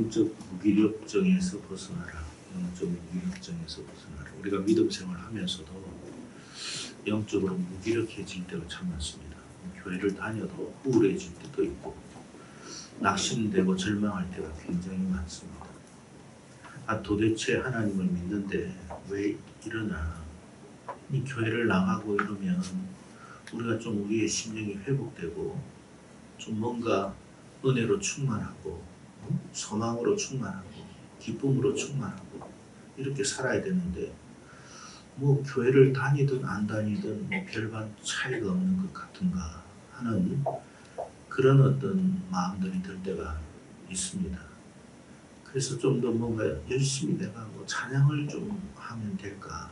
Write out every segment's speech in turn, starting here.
영적 무기력증에서 벗어나라. 영적 무기력증에서 벗어나라. 우리가 믿음 생활하면서도 영적으로 무기력해질 때가 참 많습니다. 교회를 다녀도 우울해질 때도 있고 낙심되고 절망할 때가 굉장히 많습니다. 도대체 하나님을 믿는데 왜 이러나? 이 교회를 나가고 이러면 우리가 좀 우리의 심령이 회복되고 좀 뭔가 은혜로 충만하고 소망으로 충만하고 기쁨으로 충만하고 이렇게 살아야 되는데 뭐 교회를 다니든 안 다니든 뭐 별반 차이가 없는 것 같은가 하는 그런 어떤 마음들이 들 때가 있습니다. 그래서 좀 더 뭔가 열심히 내가 뭐 찬양을 좀 하면 될까,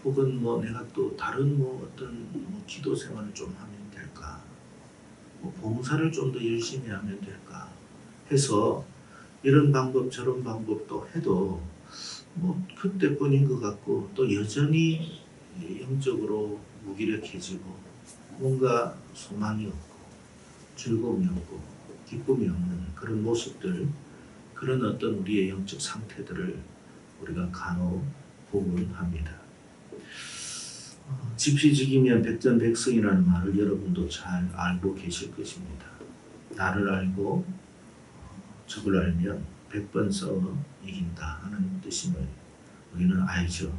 혹은 뭐 내가 또 다른 뭐 어떤 뭐 기도 생활을 좀 하면 될까, 뭐 봉사를 좀 더 열심히 하면 될까 해서 이런 방법 저런 방법도 해도 뭐 그때뿐인 것 같고 또 여전히 영적으로 무기력해지고 뭔가 소망이 없고 즐거움이 없고 기쁨이 없는 그런 모습들, 그런 어떤 우리의 영적 상태들을 우리가 간혹 보곤 합니다. 지피지기면 백전백승이라는 말을 여러분도 잘 알고 계실 것입니다. 나를 알고 적을 알면 100번 싸워 이긴다 하는 뜻임을 우리는 알죠.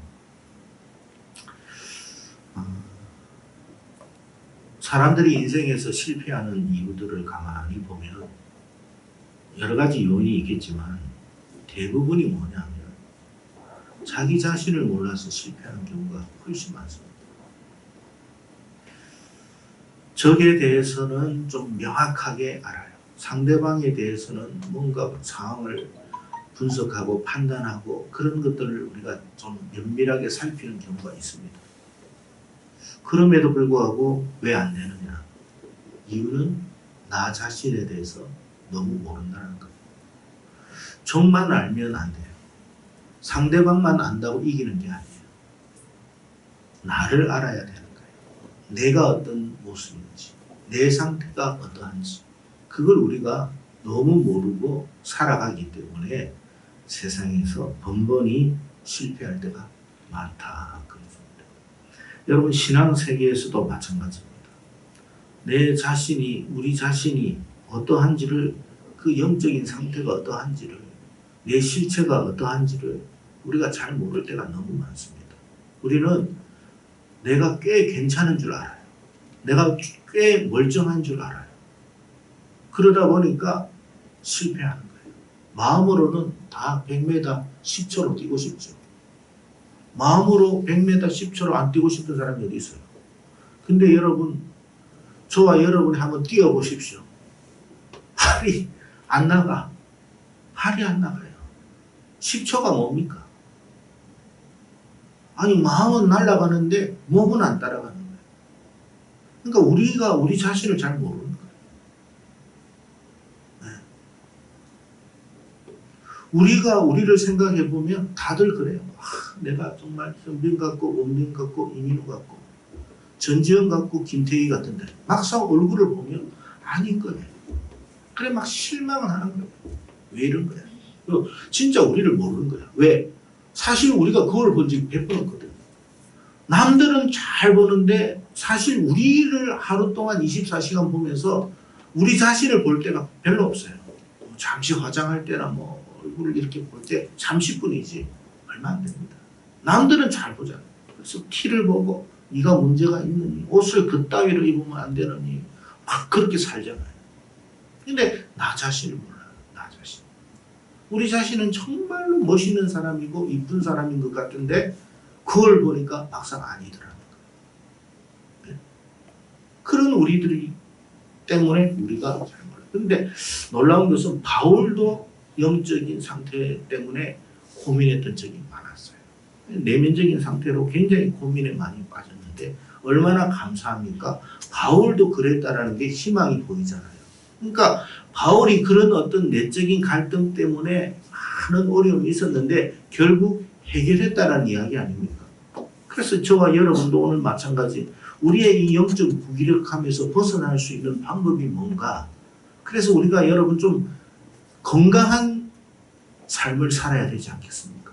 사람들이 인생에서 실패하는 이유들을 가만히 보면 여러 가지 요인이 있겠지만 대부분이 뭐냐면 자기 자신을 몰라서 실패하는 경우가 훨씬 많습니다. 적에 대해서는 좀 명확하게 알아요. 상대방에 대해서는 뭔가 상황을 분석하고 판단하고 그런 것들을 우리가 좀 면밀하게 살피는 경우가 있습니다. 그럼에도 불구하고 왜 안 되느냐? 이유는 나 자신에 대해서 너무 모른다는 거예요. 적만 알면 안 돼요. 상대방만 안다고 이기는 게 아니에요. 나를 알아야 되는 거예요. 내가 어떤 모습인지, 내 상태가 어떠한지, 그걸 우리가 너무 모르고 살아가기 때문에 세상에서 번번이 실패할 때가 많다. 그렇습니다. 여러분, 신앙 세계에서도 마찬가지입니다. 내 자신이, 우리 자신이 어떠한지를, 그 영적인 상태가 어떠한지를, 내 실체가 어떠한지를 우리가 잘 모를 때가 너무 많습니다. 우리는 내가 꽤 괜찮은 줄 알아요. 내가 꽤 멀쩡한 줄 알아요. 그러다 보니까 실패하는 거예요. 마음으로는 다 100m 10초로 뛰고 싶죠. 마음으로 100m 10초로 안 뛰고 싶은 사람이 어디 있어요? 근데 여러분, 저와 여러분이 한번 뛰어보십시오. 팔이 안 나가. 팔이 안 나가요. 10초가 뭡니까? 아니, 마음은 날아가는데 몸은 안 따라가는 거예요. 그러니까 우리가 우리 자신을 잘 모르는 거예요. 네. 우리가 우리를 생각해 보면 다들 그래요. 내가 정말 현빈 같고 원빈 같고 이민우 같고 전지현 같고 김태희 같은데 막상 얼굴을 보면 아닌 거예요. 그래 막 실망을 하는 거예요. 왜 이런 거야? 진짜 우리를 모르는 거야. 왜? 사실 우리가 거울 본 적이 100번 없거든. 남들은 잘 보는데 사실 우리를 하루 동안 24시간 보면서 우리 자신을 볼 때가 별로 없어요. 잠시 화장할 때나 뭐 얼굴을 이렇게 볼 때 30분이지 얼마 안 됩니다. 남들은 잘 보잖아요. 그래서 티를 보고 네가 문제가 있느니, 옷을 그따위로 입으면 안 되느니 막 그렇게 살잖아요. 근데 나 자신을 몰라요. 나 자신. 우리 자신은 정말로 멋있는 사람이고 이쁜 사람인 것 같은데 그걸 보니까 막상 아니더라는 거예요. 그런 우리들이 때문에 우리가 잘 몰라요. 근데 놀라운 것은 바울도 영적인 상태 때문에 고민했던 적이 많았어요. 내면적인 상태로 굉장히 고민에 많이 빠졌는데 얼마나 감사합니까? 바울도 그랬다라는 게 희망이 보이잖아요. 그러니까 바울이 그런 어떤 내적인 갈등 때문에 많은 어려움이 있었는데 결국 해결했다라는 이야기 아닙니까? 그래서 저와 여러분도 오늘 마찬가지 우리의 이 영적 무기력함에서 벗어날 수 있는 방법이 뭔가? 그래서 우리가 여러분 좀 건강한 삶을 살아야 되지 않겠습니까?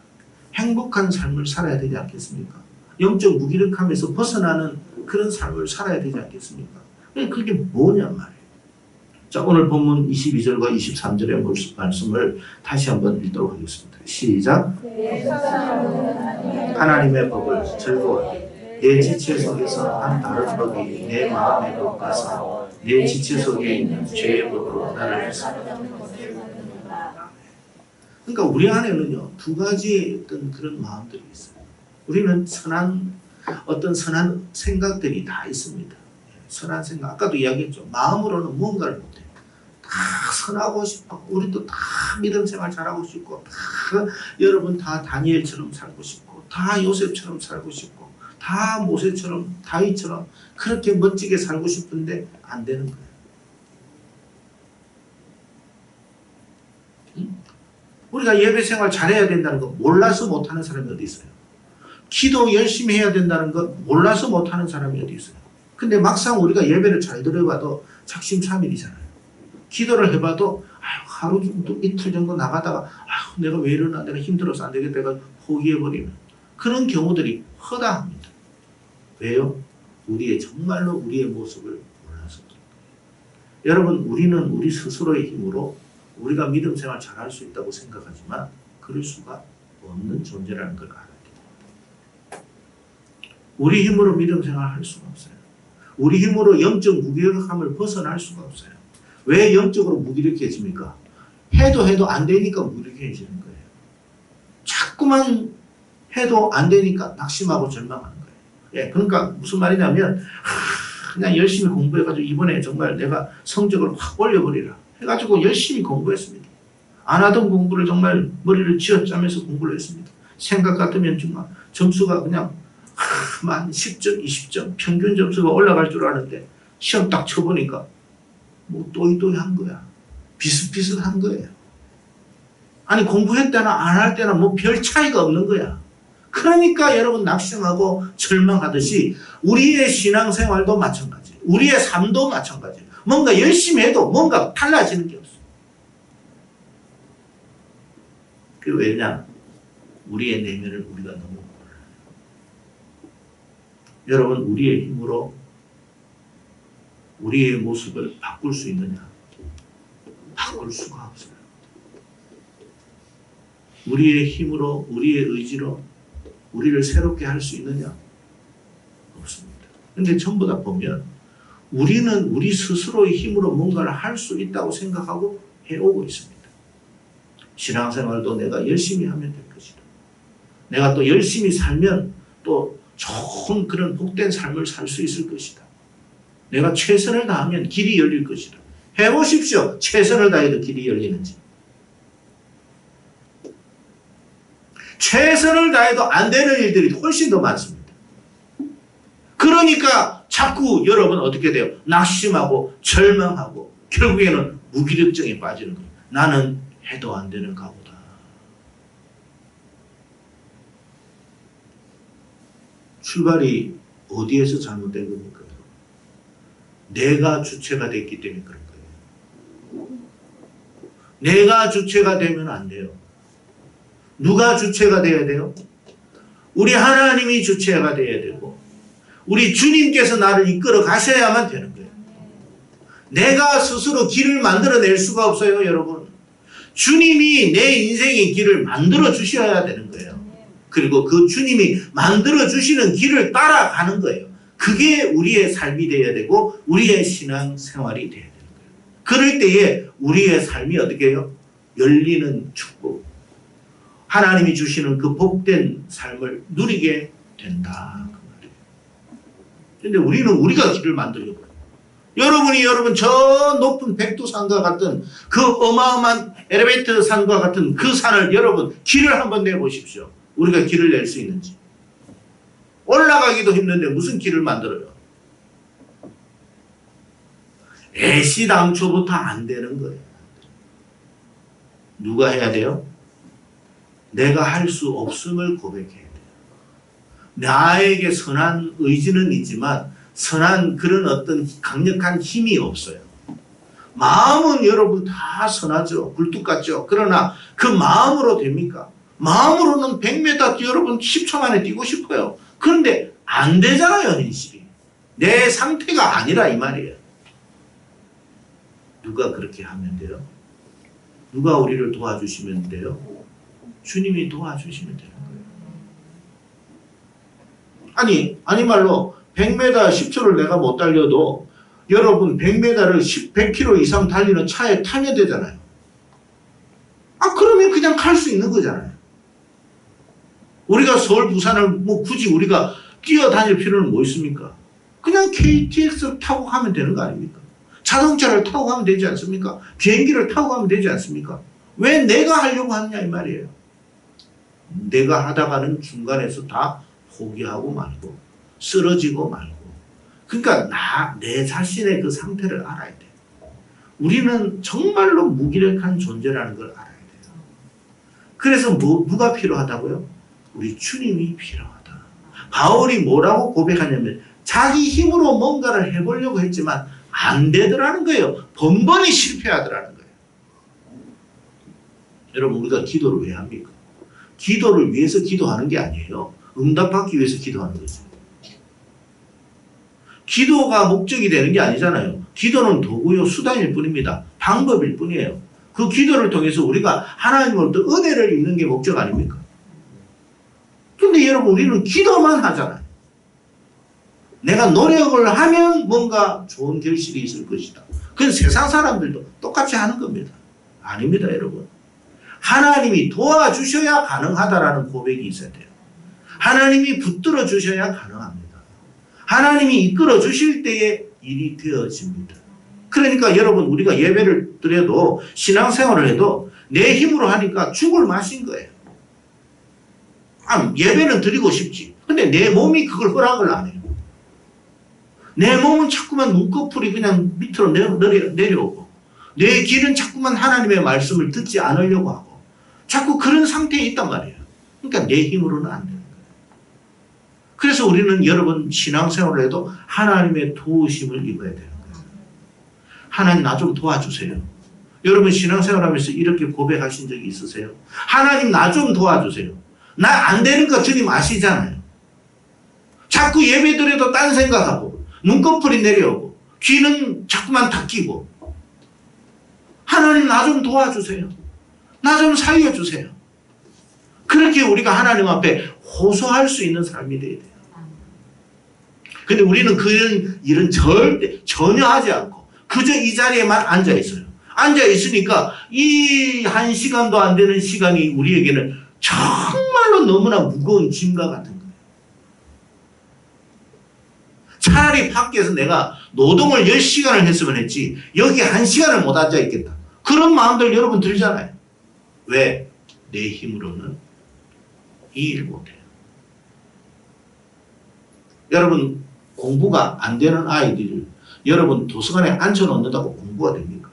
행복한 삶을 살아야 되지 않겠습니까? 영적 무기력함에서 벗어나는 그런 삶을 살아야 되지 않겠습니까? 그게 뭐냐 말이에요. 자, 오늘 본문 22절과 23절의 말씀을 다시 한번 읽도록 하겠습니다. 시작. 하나님의 법을 즐거워하되 내 지체 속에서 한 다른 법이 내 마음에 돋아서 내 지체 속에 있는 죄의 법으로 나를 쫓아낸다. 그러니까 우리 안에는요, 두 가지 어떤 그런 마음들이 있어요. 우리는 어떤 선한 생각들이 다 있습니다. 선한 생각, 아까도 이야기했죠. 마음으로는 뭔가를 못해요. 다 선하고 싶어. 우리도 다 믿음 생활 잘하고 싶고, 여러분 다 다니엘처럼 살고 싶고, 다 요셉처럼 살고 싶고, 다 모세처럼, 다윗처럼 그렇게 멋지게 살고 싶은데 안 되는 거예요. 우리가 예배 생활 잘해야 된다는 거 몰라서 못하는 사람이 어디 있어요? 기도 열심히 해야 된다는 거 몰라서 못하는 사람이 어디 있어요? 근데 막상 우리가 예배를 잘 들어봐도 작심삼일이잖아요. 기도를 해봐도 하루 정도 이틀 정도 나가다가 내가 왜 이러나, 내가 힘들어서 안 되겠다, 내가 포기해버리는 그런 경우들이 허다합니다. 왜요? 정말로 우리의 모습을 몰라서. 여러분, 우리는 우리 스스로의 힘으로 우리가 믿음 생활 잘할 수 있다고 생각하지만 그럴 수가 없는 존재라는 걸 알아야 돼요. 우리 힘으로 믿음 생활 할 수가 없어요. 우리 힘으로 영적 무기력함을 벗어날 수가 없어요. 왜 영적으로 무기력해집니까? 해도 안 되니까 무기력해지는 거예요. 자꾸만 해도 안 되니까 낙심하고 절망하는 거예요. 예, 그러니까 무슨 말이냐면 그냥 열심히 공부해가지고 이번에 정말 내가 성적을 확 올려버리라 해가지고 열심히 공부했습니다. 안 하던 공부를 정말 머리를 쥐어짜면서 공부를 했습니다. 생각 같으면 정말 점수가 그냥 한 10점, 20점 평균 점수가 올라갈 줄 아는데 시험 딱 쳐보니까 뭐 또이또이한 거야. 비슷비슷한 거예요. 아니 공부했다나 안 할 때나 뭐 별 차이가 없는 거야. 그러니까 여러분 낙심하고 절망하듯이 우리의 신앙생활도 마찬가지, 우리의 삶도 마찬가지. 뭔가 열심히 해도 뭔가 달라지는 게 없어. 그 왜냐? 우리의 내면을 우리가 너무 몰라요. 여러분, 우리의 힘으로 우리의 모습을 바꿀 수 있느냐? 바꿀 수가 없어요. 우리의 힘으로, 우리의 의지로 우리를 새롭게 할 수 있느냐? 없습니다. 근데 전부 다 보면 우리는 우리 스스로의 힘으로 뭔가를 할 수 있다고 생각하고 해오고 있습니다. 신앙생활도 내가 열심히 하면 될 것이다. 내가 또 열심히 살면 또 좋은 그런 복된 삶을 살 수 있을 것이다. 내가 최선을 다하면 길이 열릴 것이다. 해보십시오. 최선을 다해도 길이 열리는지. 최선을 다해도 안 되는 일들이 훨씬 더 많습니다. 그러니까 자꾸 여러분 어떻게 돼요? 낙심하고 절망하고 결국에는 무기력증에 빠지는 거예요. 나는 해도 안 되는 가보다. 출발이 어디에서 잘못된 겁니까? 내가 주체가 됐기 때문에 그런 거예요. 내가 주체가 되면 안 돼요. 누가 주체가 돼야 돼요? 우리 하나님이 주체가 돼야 되고 우리 주님께서 나를 이끌어 가셔야만 되는 거예요. 내가 스스로 길을 만들어낼 수가 없어요, 여러분. 주님이 내 인생의 길을 만들어 주셔야 되는 거예요. 그리고 그 주님이 만들어 주시는 길을 따라가는 거예요. 그게 우리의 삶이 되어야 되고 우리의 신앙 생활이 되어야 되는 거예요. 그럴 때에 우리의 삶이 어떻게 해요? 열리는 축복. 하나님이 주시는 그 복된 삶을 누리게 된다. 그런데 우리는 우리가 길을 만들려고 해요. 여러분 저 높은 백두산과 같은 그 어마어마한 엘리베이터 산과 같은 그 산을 여러분 길을 한번 내보십시오. 우리가 길을 낼 수 있는지. 올라가기도 힘든데 무슨 길을 만들어요? 애시당초부터 안 되는 거예요. 누가 해야 돼요? 내가 할 수 없음을 고백해야 돼요. 나에게 선한 의지는 있지만 선한 그런 어떤 강력한 힘이 없어요. 마음은 여러분 다 선하죠. 굴뚝 같죠. 그러나 그 마음으로 됩니까? 마음으로는 100m 여러분 10초 만에 뛰고 싶어요. 그런데 안 되잖아요, 현실이. 내 상태가 아니라 이 말이에요. 누가 그렇게 하면 돼요? 누가 우리를 도와주시면 돼요? 주님이 도와주시면 되는 거예요. 아니 말로 100m 10초를 내가 못 달려도 여러분 100m를 100km 이상 달리는 차에 타면 되잖아요. 그러면 그냥 갈 수 있는 거잖아요. 우리가 서울 부산을 뭐 굳이 우리가 뛰어다닐 필요는 뭐 있습니까? 그냥 KTX 타고 가면 되는 거 아닙니까? 자동차를 타고 가면 되지 않습니까? 비행기를 타고 가면 되지 않습니까? 왜 내가 하려고 하느냐 이 말이에요. 내가 하다가는 중간에서 다 포기하고 말고 쓰러지고 말고. 그러니까 내 자신의 그 상태를 알아야 돼. 우리는 정말로 무기력한 존재라는 걸 알아야 돼요. 그래서 누가 필요하다고요? 우리 주님이 필요하다. 바울이 뭐라고 고백하냐면 자기 힘으로 뭔가를 해보려고 했지만 안 되더라는 거예요. 번번이 실패하더라는 거예요. 여러분 우리가 기도를 왜 합니까? 기도를 위해서 기도하는 게 아니에요. 응답받기 위해서 기도하는 거죠. 기도가 목적이 되는 게 아니잖아요. 기도는 도구요, 수단일 뿐입니다. 방법일 뿐이에요. 그 기도를 통해서 우리가 하나님으로부터 은혜를 입는 게 목적 아닙니까? 근데 여러분 우리는 기도만 하잖아요. 내가 노력을 하면 뭔가 좋은 결실이 있을 것이다. 그건 세상 사람들도 똑같이 하는 겁니다. 아닙니다, 여러분. 하나님이 도와주셔야 가능하다라는 고백이 있어야 돼요. 하나님이 붙들어 주셔야 가능합니다. 하나님이 이끌어 주실 때에 일이 되어집니다. 그러니까 여러분 우리가 예배를 드려도 신앙생활을 해도 내 힘으로 하니까 죽을 맛인 거예요. 예배는 드리고 싶지. 근데 내 몸이 그걸 허락을 안 해요. 내 몸은 자꾸만 눈꺼풀이 그냥 밑으로 내려오고 내 길은 자꾸만 하나님의 말씀을 듣지 않으려고 하고 자꾸 그런 상태에 있단 말이에요. 그러니까 내 힘으로는 안 되는 거예요. 그래서 우리는 여러분 신앙생활을 해도 하나님의 도우심을 입어야 되는 거예요. 하나님 나 좀 도와주세요. 여러분 신앙생활하면서 이렇게 고백하신 적이 있으세요? 하나님 나 좀 도와주세요. 나 안 되는 거 주님 아시잖아요. 자꾸 예배드려도 딴 생각하고 눈꺼풀이 내려오고 귀는 자꾸만 닫히고 하나님 나 좀 도와주세요. 나 좀 살려주세요. 그렇게 우리가 하나님 앞에 호소할 수 있는 삶이 돼야 돼요. 근데 우리는 그런 일은 전혀 하지 않고 그저 이 자리에만 앉아 있어요. 앉아 있으니까 이 1시간도 안 되는 시간이 우리에게는 정말로 너무나 무거운 짐과 같은 거예요. 차라리 밖에서 내가 노동을 10시간을 했으면 했지 여기 1시간을 못 앉아 있겠다. 그런 마음들 여러분 들잖아요. 왜? 내 힘으로는 이 일 못해요. 여러분 공부가 안 되는 아이들을 여러분 도서관에 앉혀놓는다고 공부가 됩니까?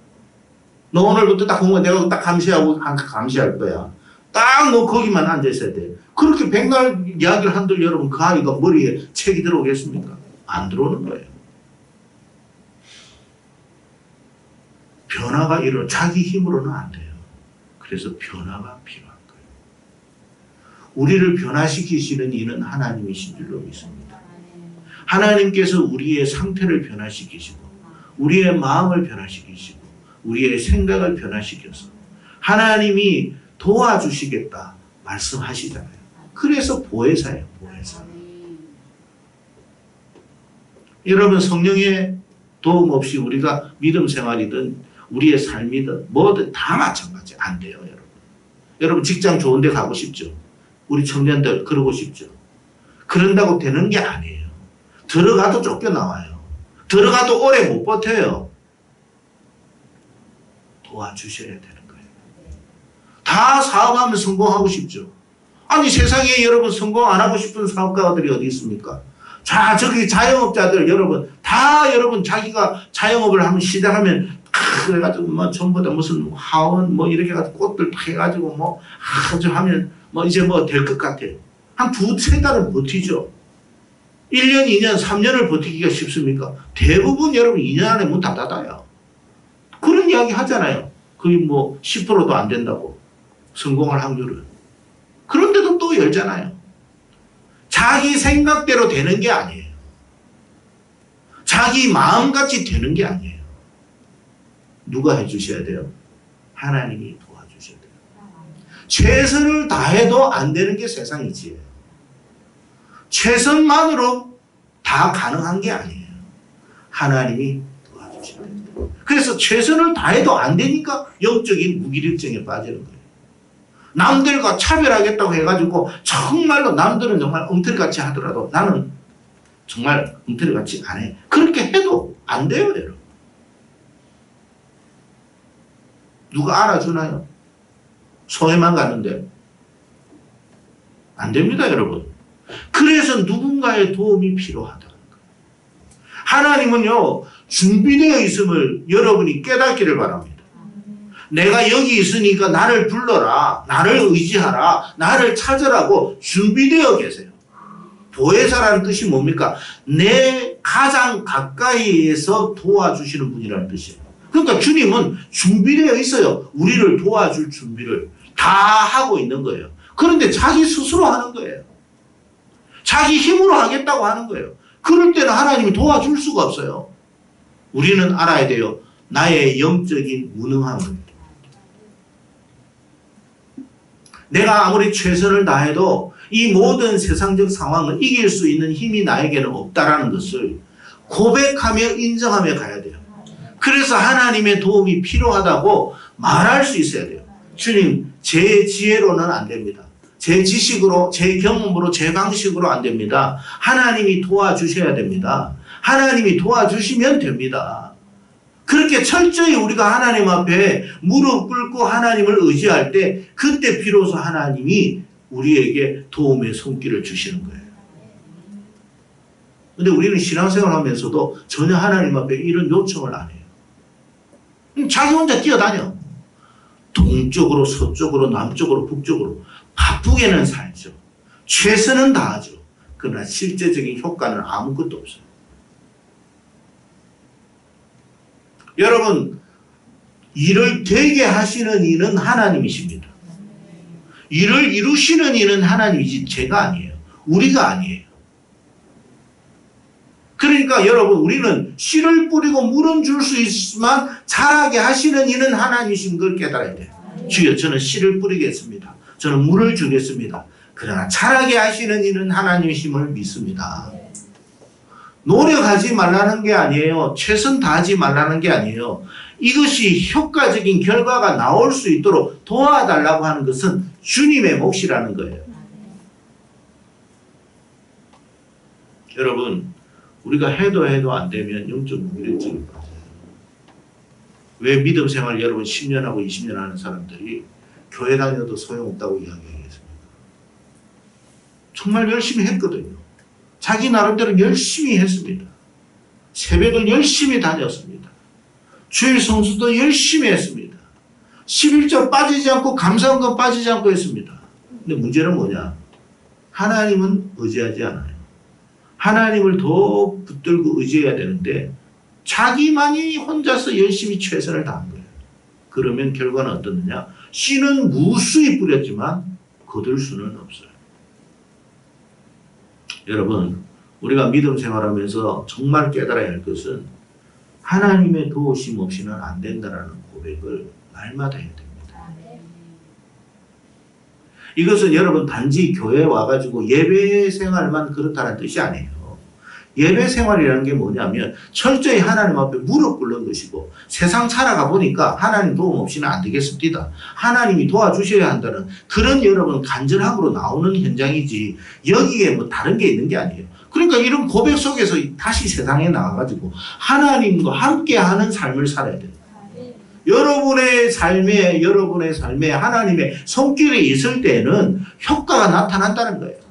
너 오늘부터 딱 공부 내가 딱 감시할 거야. 딱 너 거기만 앉아 있어야 돼. 그렇게 백날 이야기를 한들 여러분 그 아이가 머리에 책이 들어오겠습니까? 안 들어오는 거예요. 변화가 자기 힘으로는 안 돼요. 그래서 변화가 필요한 거예요. 우리를 변화시키시는 이는 하나님이신 줄로 믿습니다. 하나님께서 우리의 상태를 변화시키시고 우리의 마음을 변화시키시고 우리의 생각을 변화시켜서 하나님이 도와주시겠다 말씀하시잖아요. 그래서 보혜사예요. 보혜사. 여러분 성령의 도움 없이 우리가 믿음 생활이든 우리의 삶이든 뭐든 다 마찬가지 안 돼요. 여러분 직장 좋은 데 가고 싶죠. 우리 청년들 그러고 싶죠. 그런다고 되는 게 아니에요. 들어가도 쫓겨나와요. 들어가도 오래 못 버텨요. 도와주셔야 되는 거예요. 다 사업하면 성공하고 싶죠. 아니 세상에 여러분 성공 안 하고 싶은 사업가들이 어디 있습니까? 자, 저기 자영업자들 여러분 다 여러분 자기가 자영업을 하면 시작하면 그래가지고 뭐 전부 다 무슨 하원 뭐 이렇게 해가지고 꽃들 해가지고 뭐 아주 하면 뭐 이제 뭐 될 것 같아요. 한 2-3달은 버티죠. 1년, 2년, 3년을 버티기가 쉽습니까? 대부분 여러분 2년 안에 문 다 닫아요. 그런 이야기 하잖아요. 거의 뭐 10%도 안 된다고. 성공할 확률은. 그런데도 또 열잖아요. 자기 생각대로 되는 게 아니에요. 자기 마음같이 되는 게 아니에요. 누가 해주셔야 돼요? 하나님이 도와주셔야 돼요. 최선을 다해도 안 되는 게 세상이지요. 최선만으로 다 가능한 게 아니에요. 하나님이 도와주셔야 돼요. 그래서 최선을 다해도 안 되니까 영적인 무기력증에 빠지는 거예요. 남들과 차별하겠다고 해가지고 정말로 남들은 정말 엉터리같이 하더라도 나는 정말 엉터리같이 안 해. 그렇게 해도 안 돼요, 여러분. 누가 알아주나요? 소외만 갔는데 안 됩니다, 여러분. 그래서 누군가의 도움이 필요하다는 거예요. 하나님은요, 준비되어 있음을 여러분이 깨닫기를 바랍니다. 내가 여기 있으니까 나를 불러라, 나를 의지하라, 나를 찾으라고 준비되어 계세요. 보혜사라는 뜻이 뭡니까? 내 가장 가까이에서 도와주시는 분이라는 뜻이에요. 그러니까 주님은 준비되어 있어요. 우리를 도와줄 준비를 다 하고 있는 거예요. 그런데 자기 스스로 하는 거예요. 자기 힘으로 하겠다고 하는 거예요. 그럴 때는 하나님이 도와줄 수가 없어요. 우리는 알아야 돼요. 나의 영적인 무능함을. 내가 아무리 최선을 다해도 이 모든 세상적 상황을 이길 수 있는 힘이 나에게는 없다라는 것을 고백하며 인정하며 가야 돼요. 그래서 하나님의 도움이 필요하다고 말할 수 있어야 돼요. 주님, 제 지혜로는 안 됩니다. 제 지식으로, 제 경험으로, 제 방식으로 안 됩니다. 하나님이 도와주셔야 됩니다. 하나님이 도와주시면 됩니다. 그렇게 철저히 우리가 하나님 앞에 무릎 꿇고 하나님을 의지할 때 그때 비로소 하나님이 우리에게 도움의 손길을 주시는 거예요. 근데 우리는 신앙생활 하면서도 전혀 하나님 앞에 이런 요청을 안 해요. 자기 혼자 뛰어다녀. 동쪽으로 서쪽으로 남쪽으로 북쪽으로 바쁘게는 살죠. 최선은 다하죠. 그러나 실제적인 효과는 아무것도 없어요. 여러분, 일을 되게 하시는 이는 하나님이십니다. 일을 이루시는 이는 하나님이지 제가 아니에요. 우리가 아니에요. 그러니까 여러분, 우리는 씨를 뿌리고 물은 줄 수 있지만 자라게 하시는 이는 하나님이신 걸 깨달아야 돼요. 주여, 저는 씨를 뿌리겠습니다. 저는 물을 주겠습니다. 그러나 자라게 하시는 이는 하나님이심을 믿습니다. 노력하지 말라는 게 아니에요. 최선 다하지 말라는 게 아니에요. 이것이 효과적인 결과가 나올 수 있도록 도와달라고 하는 것은 주님의 몫이라는 거예요. 여러분, 우리가 해도 안 되면 영적 무기력증이 빠져요. 왜 믿음 생활 여러분 10년하고 20년 하는 사람들이 교회 다녀도 소용없다고 이야기하겠습니까? 정말 열심히 했거든요. 자기 나름대로 열심히 했습니다. 새벽을 열심히 다녔습니다. 주일 성수도 열심히 했습니다. 11조 빠지지 않고 감사원금 빠지지 않고 했습니다. 근데 문제는 뭐냐? 하나님은 의지하지 않아요. 하나님을 더 붙들고 의지해야 되는데 자기만이 혼자서 열심히 최선을 다한 거예요. 그러면 결과는 어떻느냐? 씨는 무수히 뿌렸지만 거둘 수는 없어요. 여러분, 우리가 믿음 생활하면서 정말 깨달아야 할 것은 하나님의 도우심 없이는 안 된다라는 고백을 날마다 해야 됩니다. 이것은 여러분 단지 교회에 와가지고 예배 생활만 그렇다는 뜻이 아니에요. 예배 생활이라는 게 뭐냐면 철저히 하나님 앞에 무릎 꿇는 것이고, 세상 살아가 보니까 하나님 도움 없이는 안 되겠습니다. 하나님이 도와주셔야 한다는 그런 여러분 간절함으로 나오는 현장이지 여기에 뭐 다른 게 있는 게 아니에요. 그러니까 이런 고백 속에서 다시 세상에 나와가지고 하나님과 함께하는 삶을 살아야 돼요. 여러분의 삶에 하나님의 손길이 있을 때는 효과가 나타난다는 거예요.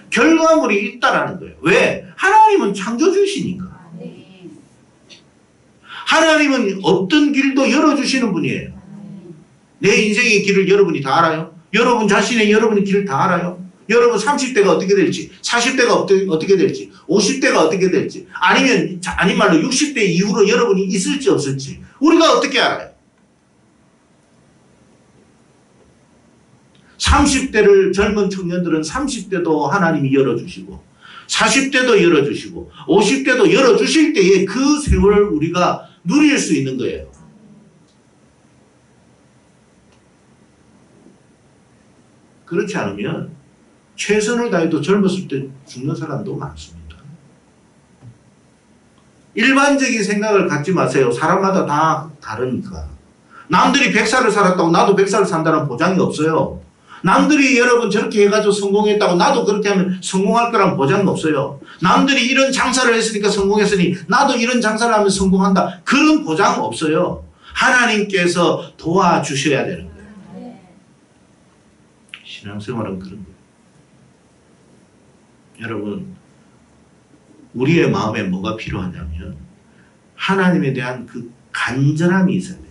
결과물이 있다라는 거예요. 왜? 하나님은 창조주시니까. 하나님은 어떤 길도 열어주시는 분이에요. 내 인생의 길을 여러분이 다 알아요? 여러분 자신의 여러분의 길을 다 알아요? 여러분 30대가 어떻게 될지, 40대가 어떻게 될지, 50대가 어떻게 될지, 아니면 말로 60대 이후로 여러분이 있을지 없을지 우리가 어떻게 알아요? 30대를 젊은 청년들은 30대도 하나님이 열어주시고 40대도 열어주시고 50대도 열어주실 때에 그 세월을 우리가 누릴 수 있는 거예요. 그렇지 않으면 최선을 다해도 젊었을 때 죽는 사람도 많습니다. 일반적인 생각을 갖지 마세요. 사람마다 다 다르니까. 남들이 100살을 살았다고 나도 100살을 산다는 보장이 없어요. 남들이 여러분 저렇게 해가지고 성공했다고 나도 그렇게 하면 성공할 거란 보장이 없어요. 남들이 이런 장사를 했으니까 성공했으니 나도 이런 장사를 하면 성공한다. 그런 보장은 없어요. 하나님께서 도와주셔야 되는 거예요. 신앙생활은 그런 거예요. 여러분, 우리의 마음에 뭐가 필요하냐면 하나님에 대한 그 간절함이 있어야 돼요.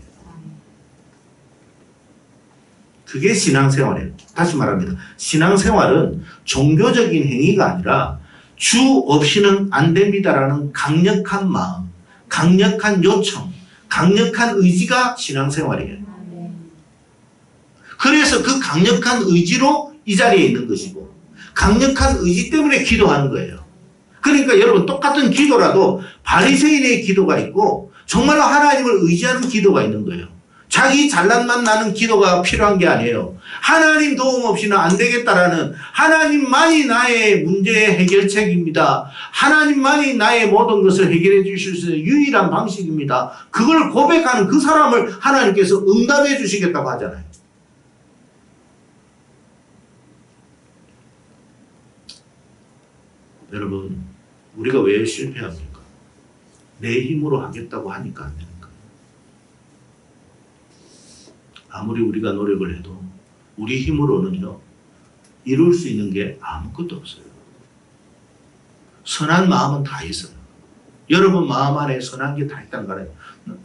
그게 신앙생활이에요. 다시 말합니다. 신앙생활은 종교적인 행위가 아니라 주 없이는 안 됩니다라는 강력한 마음, 강력한 요청, 강력한 의지가 신앙생활이에요. 그래서 그 강력한 의지로 이 자리에 있는 것이고 강력한 의지 때문에 기도하는 거예요. 그러니까 여러분 똑같은 기도라도 바리새인의 기도가 있고 정말로 하나님을 의지하는 기도가 있는 거예요. 자기 잘난만 나는 기도가 필요한 게 아니에요. 하나님 도움 없이는 안 되겠다라는 하나님만이 나의 문제의 해결책입니다. 하나님만이 나의 모든 것을 해결해 주실 수 있는 유일한 방식입니다. 그걸 고백하는 그 사람을 하나님께서 응답해 주시겠다고 하잖아요. 여러분, 우리가 왜 실패합니까? 내 힘으로 하겠다고 하니까 안 되는 거예요. 아무리 우리가 노력을 해도 우리 힘으로는요 이룰 수 있는 게 아무것도 없어요. 선한 마음은 다 있어요. 여러분 마음 안에 선한 게 다 있다는 거예요.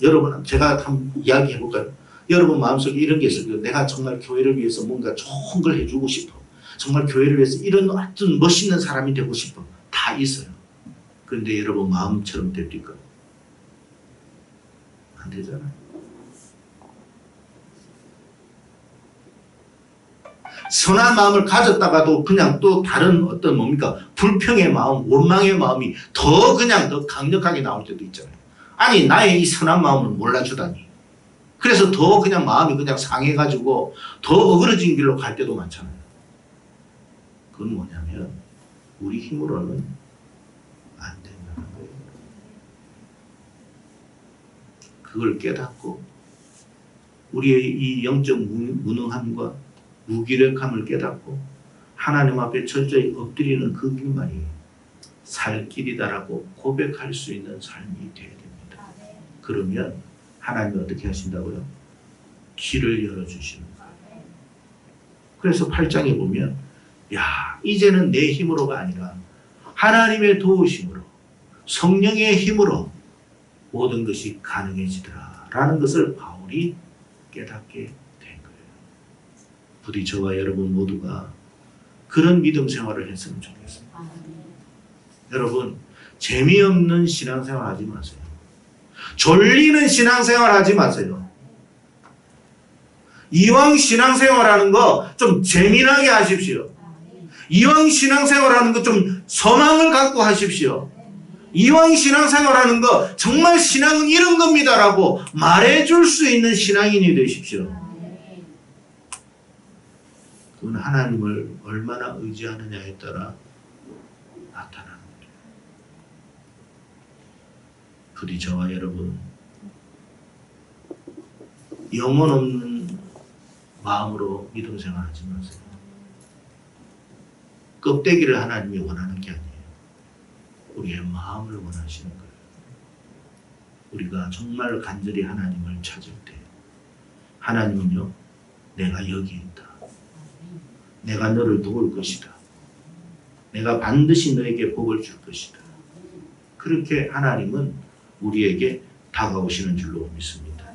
여러분, 제가 한번 이야기해 볼까요? 여러분 마음속에 이런 게 있어요. 내가 정말 교회를 위해서 뭔가 좋은 걸 해주고 싶어. 정말 교회를 위해서 이런 어떤 멋있는 사람이 되고 싶어. 다 있어요. 그런데 여러분 마음처럼 됩니까? 안 되잖아요. 선한 마음을 가졌다가도 그냥 또 다른 어떤 뭡니까? 불평의 마음, 원망의 마음이 더 그냥 더 강력하게 나올 때도 있잖아요. 아니, 나의 이 선한 마음을 몰라주다니. 그래서 더 그냥 마음이 그냥 상해가지고 더 어그러진 길로 갈 때도 많잖아요. 그건 뭐냐면 우리 힘으로는 안 된다는 거예요. 그걸 깨닫고 우리의 이 영적 무능함과 무기력함을 깨닫고 하나님 앞에 철저히 엎드리는 그 길만이 살 길이다라고 고백할 수 있는 삶이 되어야 됩니다. 그러면 하나님이 어떻게 하신다고요? 길을 열어주시는 거예요. 그래서 8장에 보면 야, 이제는 내 힘으로가 아니라 하나님의 도우심으로 성령의 힘으로 모든 것이 가능해지더라 라는 것을 바울이 깨닫게 부디 저와 여러분 모두가 그런 믿음 생활을 했으면 좋겠습니다. 여러분, 재미없는 신앙생활 하지 마세요. 졸리는 신앙생활 하지 마세요. 이왕 신앙생활 하는 거 좀 재미나게 하십시오. 이왕 신앙생활 하는 거 좀 소망을 갖고 하십시오. 이왕 신앙생활 하는 거 정말 신앙은 이런 겁니다라고 말해줄 수 있는 신앙인이 되십시오. 그건 하나님을 얼마나 의지하느냐에 따라 나타나는 거예요. 부디 저와 여러분 영혼 없는 마음으로 믿음 생활하지 마세요. 껍데기를 하나님이 원하는 게 아니에요. 우리의 마음을 원하시는 거예요. 우리가 정말 간절히 하나님을 찾을 때 하나님은요, 내가 여기 있다. 내가 너를 도울 것이다. 내가 반드시 너에게 복을 줄 것이다. 그렇게 하나님은 우리에게 다가오시는 줄로 믿습니다.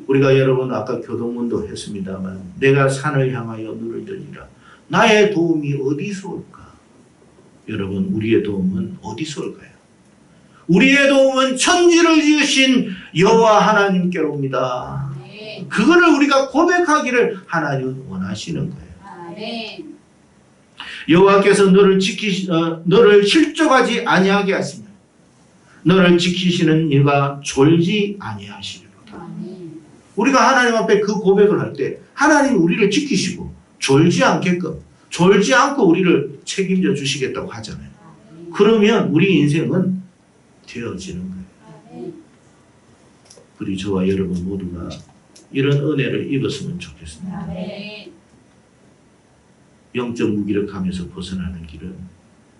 우리가 여러분 아까 교동문도 했습니다만 내가 산을 향하여 눈을 들리라. 나의 도움이 어디서 올까? 여러분, 우리의 도움은 어디서 올까요? 우리의 도움은 천지를 지으신 여호와 하나님께로 옵니다. 그거를 우리가 고백하기를 하나님은 원하시는 거예요. 아멘. 여호와께서 너를 실족하지 아니하게 하시며 너를 지키시는 이가 졸지 아니하시리로다. 아멘. 우리가 하나님 앞에 그 고백을 할 때 하나님이 우리를 지키시고 졸지 않게끔 졸지 않고 우리를 책임져 주시겠다고 하잖아요. 아멘. 그러면 우리 인생은 되어지는 거예요. 아멘. 우리 저와 여러분 모두가 이런 은혜를 입었으면 좋겠습니다. 아멘. 영적 무기력함에서 벗어나는 길은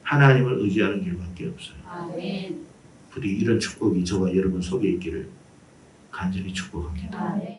하나님을 의지하는 길밖에 없어요. 아멘. 부디 이런 축복이 저와 여러분 속에 있기를 간절히 축복합니다. 아멘.